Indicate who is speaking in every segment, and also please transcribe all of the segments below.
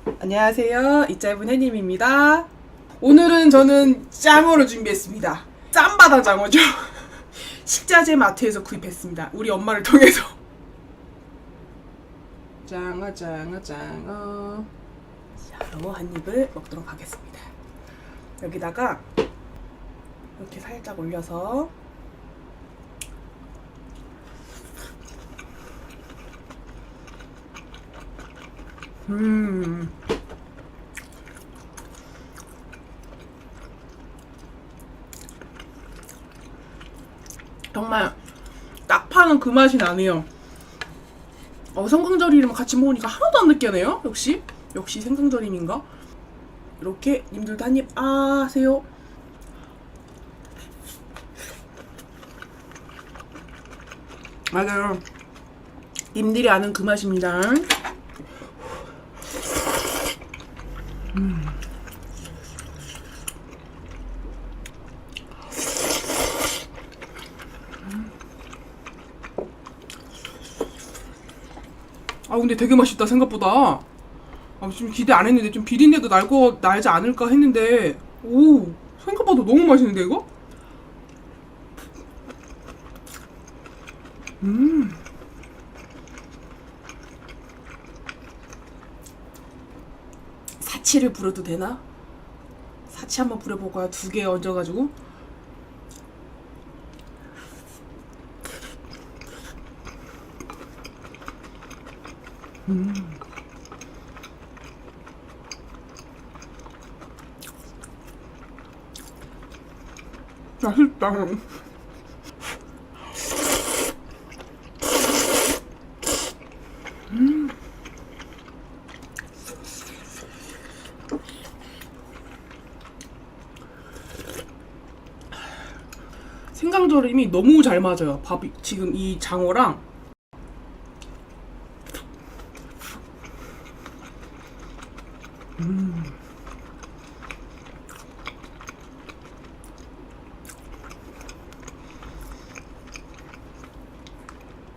Speaker 1: 안녕하세요. 이 짧은 해님입니다. 오늘은 저는 장어를 준비했습니다. 짬바다 장어죠. 식자재 마트에서 구입했습니다. 우리 엄마를 통해서. 장어. 바로 한 입을 먹도록 하겠습니다. 여기다가 이렇게 살짝 올려서 정말 딱 파는 그 맛이 나네요. 생강절임이랑 같이 먹으니까 하나도 안 느껴네요. 역시 생강절임인가? 이렇게 님들도 한 입 하세요. 맞아요. 님들이 아는 그 맛입니다. 근데 되게 맛있다 생각보다. 좀 기대 안 했는데 좀 비린내도 날지 않을까 했는데 오 생각보다 너무 맛있는데 이거? 사치를 부려도 되나? 사치 한번 부려볼까요? 2개 얹어가지고. 맛있다. 생강절임이 너무 잘 맞아요. 밥이 지금 이 장어랑.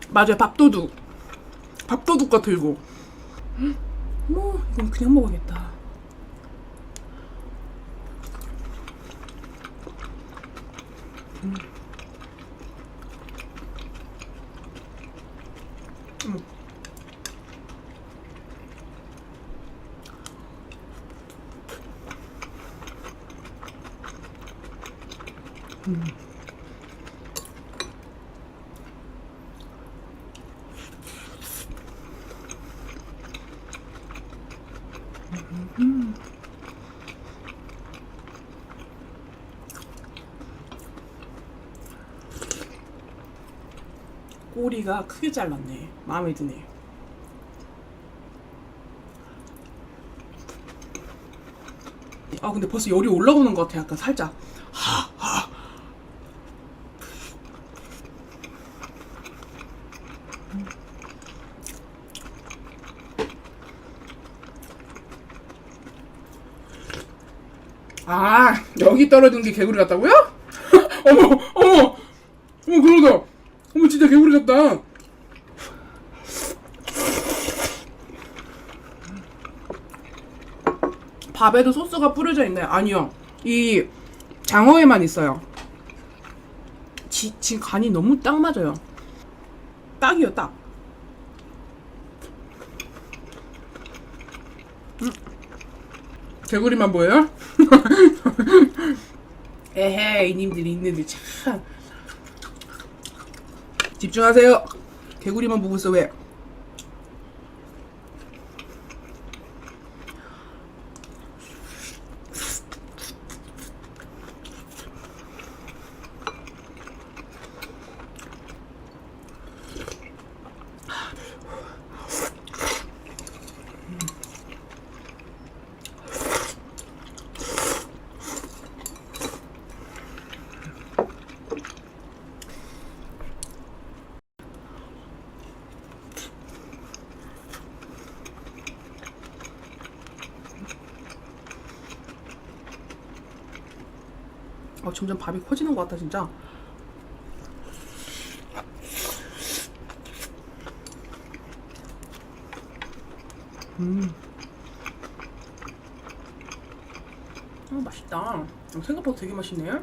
Speaker 1: 맞아요. 밥도둑 같아 이거. 이건 그냥 먹어야겠다. 꼬리가 크게 잘랐네. 마음에 드네. 근데 벌써 열이 올라오는 것 같아. 약간 살짝. 여기 떨어진 게 개구리 같다고요? 어머, 그러다. 진짜 개구리 같다. 밥에도 소스가 뿌려져 있나요? 아니요. 이 장어에만 있어요. 지금 간이 너무 딱 맞아요. 딱이요, 딱. 개구리만 보여요? 에헤이, 이님들이 있는데 참. 집중하세요. 개구리만 보고 있어, 왜? 점점 밥이 커지는 것 같다 진짜. 맛있다. 생각보다 되게 맛있네.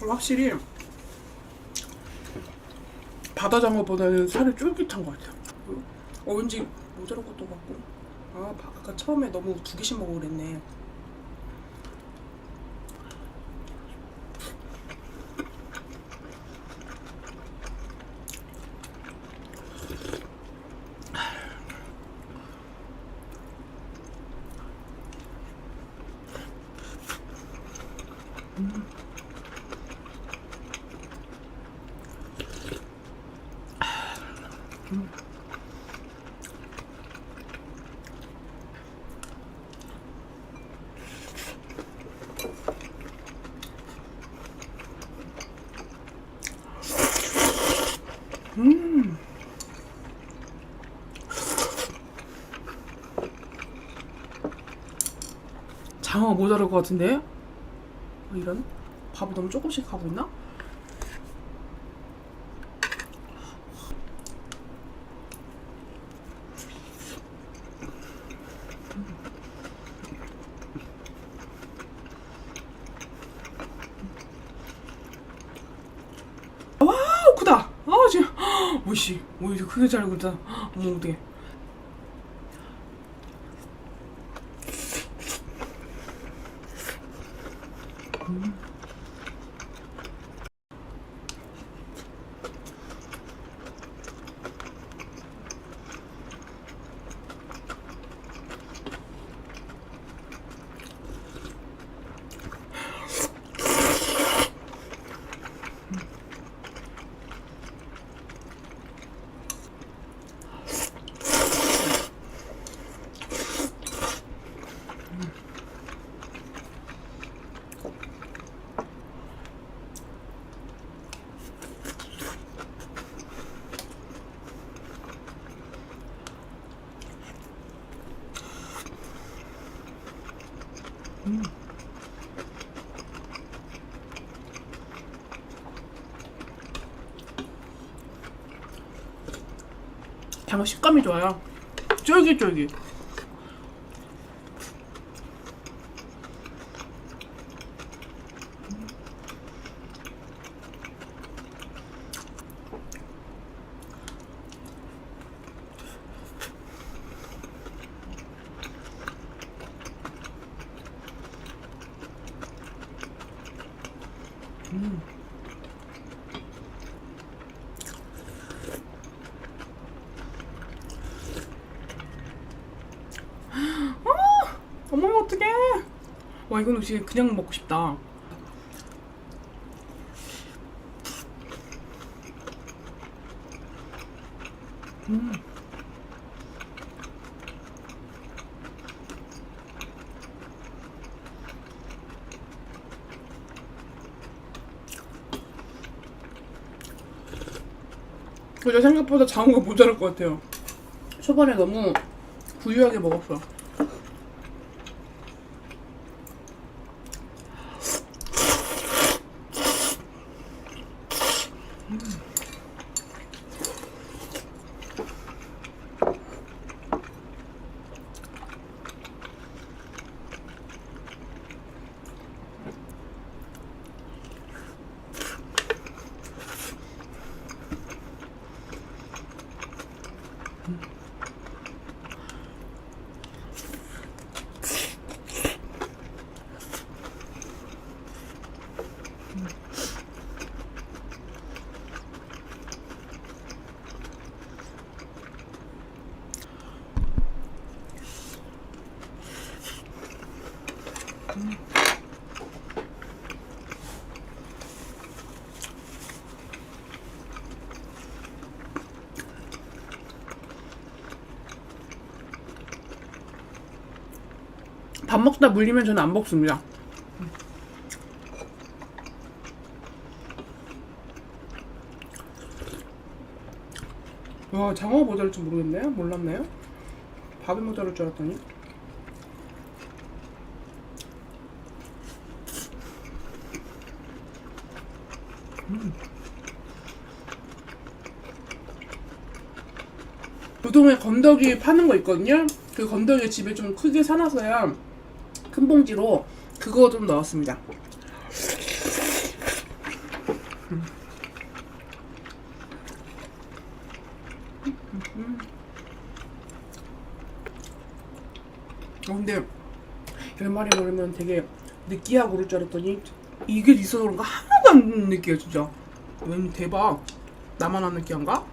Speaker 1: 확실히 바다장어보다는 살이 쫄깃한 것 같아요. 왠지 모자랄 것도 같고. 아까 처음에 너무 2개씩 먹으고 그랬네. 장어가 모자랄 것 같은데? 이런? 밥을 너무 조금씩 하고 있나? 와우 크다! 지금 오이씨 이렇게 크게 잘 익었다. 어머 어떡해. 장어 식감이 좋아요. 쫄깃쫄깃. 어머 어떡해. 이건 혹시 그냥 먹고 싶다. 그저 생각보다 장어가 모자랄 것 같아요. 초반에 너무 부유하게 먹었어. 밥 먹다 물리면 저는 안 먹습니다. 와, 장어 모자랄 줄 모르겠네요. 몰랐네요. 밥이 모자랄 줄 알았더니. 우동에 건더기 파는 거 있거든요. 그 건더기 집에 좀 크게 사놔서요. 큰 봉지로 그거 좀 넣었습니다. 근데 열말이 먹으면 되게 느끼하고 그럴 줄 알았더니 이게 있어서 그런가 하나도 안 느끼해 진짜. 대박. 나만 안 느끼한가?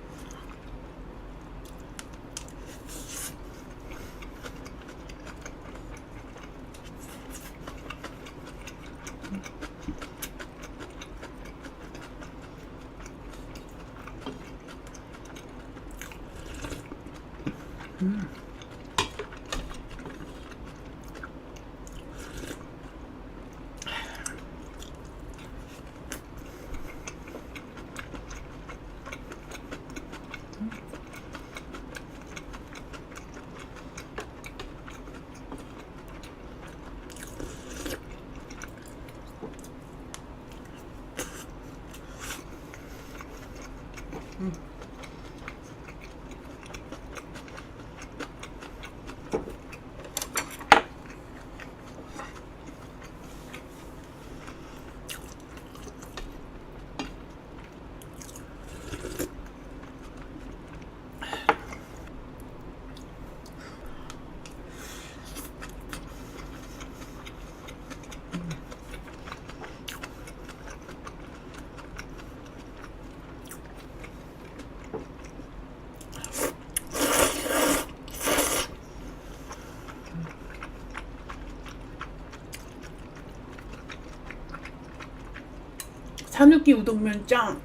Speaker 1: 산후기 우동면 짱!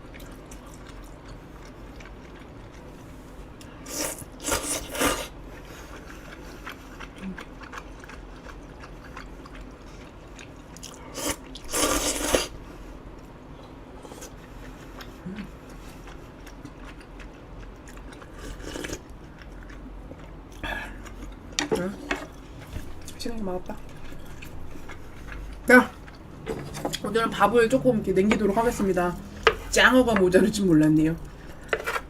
Speaker 1: 시간이 많았다. 자, 오늘은 밥을 조금 이렇게 남기도록 하겠습니다. 장어가 모자랄 줄 몰랐네요.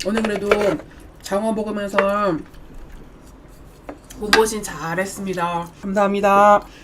Speaker 1: 오늘 그래도 장어 먹으면서 보보신 잘했습니다. 감사합니다.